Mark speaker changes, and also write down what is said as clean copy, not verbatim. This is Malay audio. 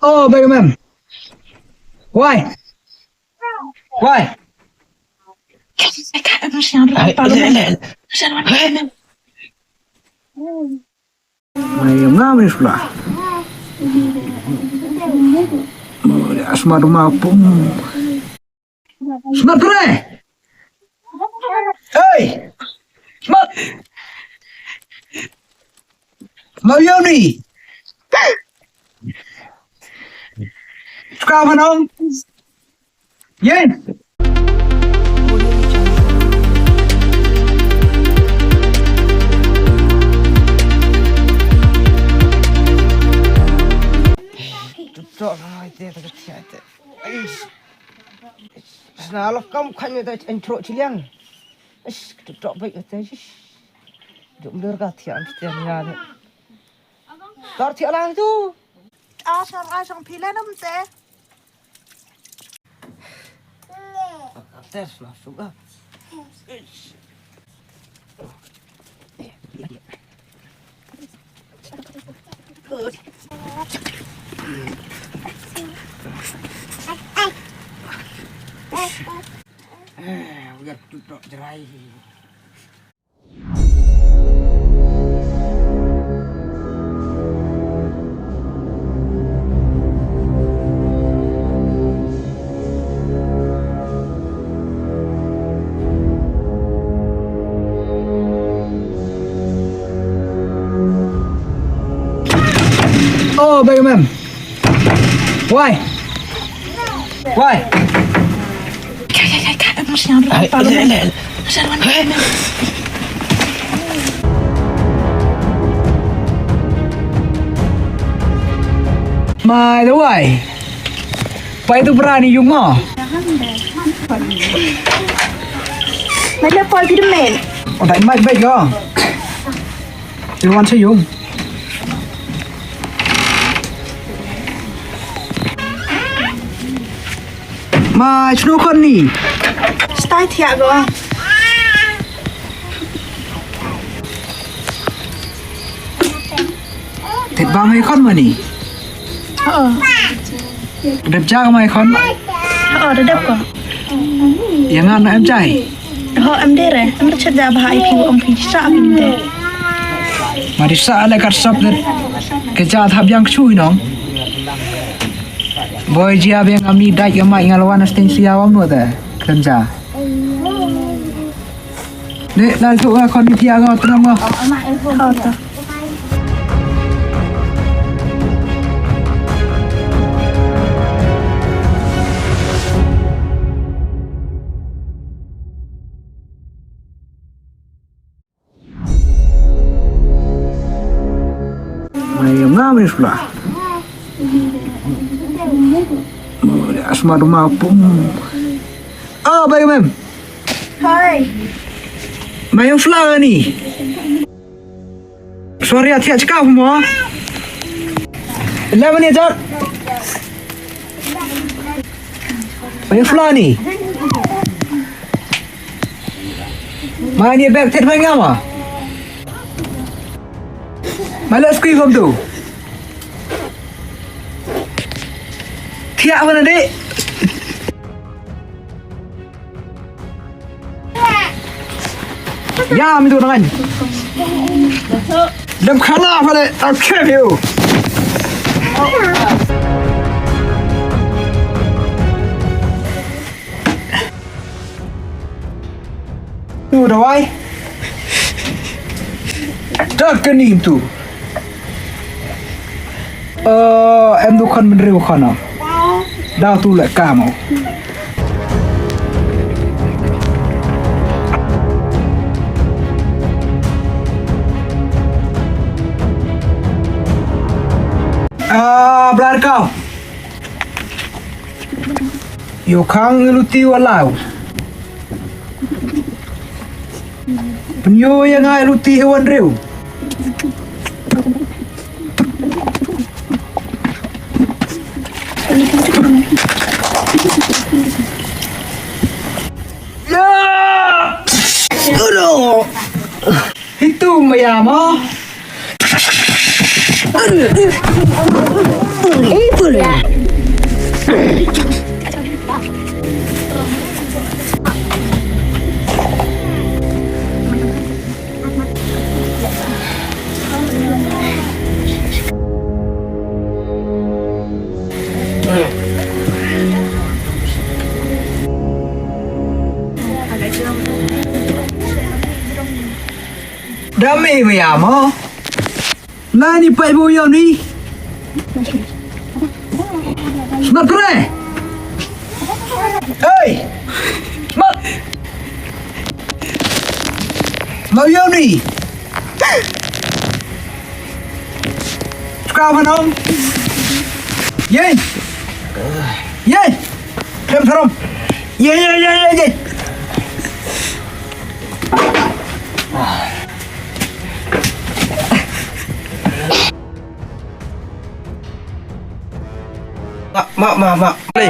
Speaker 1: Oh, baik ma'am. Why? Why? Mayam ngam ni sudah. Asma rumah pun. Smart kere. Hey, smart. Mau yêu ni. Suka apa nong? Yen.
Speaker 2: Trọ rồi thế ta cái thế. Nào lúc công khanh người ta anh trọ chỉ liang. Trọ vậy thế chứ. Chúng đưa cả thiện tiền nhà đấy. Có thiện là tu.
Speaker 3: Xong phi lên không thế.
Speaker 2: Test là xuống đó. Lihat duduk jerai.
Speaker 1: Oh, baik ma'am. Why? Why? Mai đâu vậy? Vậy tu berani yung mo?
Speaker 3: Mày lên coi vitamin.
Speaker 1: Ở tại mày vậy cơ? Thì con sẽ dùng. Mai chú con nì.
Speaker 3: Style thiệt rồi.
Speaker 1: Thịt ba mấy con mà nì? Đẹp trai mấy con?
Speaker 3: Nó đẹp quá.
Speaker 1: Yang ăn em trai?
Speaker 3: Em đây rồi. Em đã chết ra bahai phiu ông phi sa phi đây.
Speaker 1: Mà đi xa lại cắt sập đấy. Cái cha tháp yang chui nong. Boy jia beng amni dai ke mai ngalawan asting siawam no ta. Kerja. Nek la tu kon ni pia go tenang go.
Speaker 3: Thôi thôi.
Speaker 1: Mayam ngam ni sudah. Asma rumah pun. Oh, baik ma'am.
Speaker 3: Thôi.
Speaker 1: Mayam flower ni. Sorry, hati cakap semua. Lepas ni jap. Mayam flower ni. Mai ni bag tet mai ngam ah. Malas kui kom tu. Thiak mana dek? Ya, itu dengan. Dalam kana pada okay view. Tu dah wai. Dah kenim tu. Em tu kan menerima kana. Dah tu lek kamu. Belar kau. Yo kang luti walau. Penyo yang ai luti hewan riu. Itu mayama. Itu Dami maya mo. Nani pa mo yun ni? Smart pre! Hey! Smart! Mau yun ni? Suka apa nom? Yen! Yen! Kem serom! Yen!
Speaker 2: Mak. Play.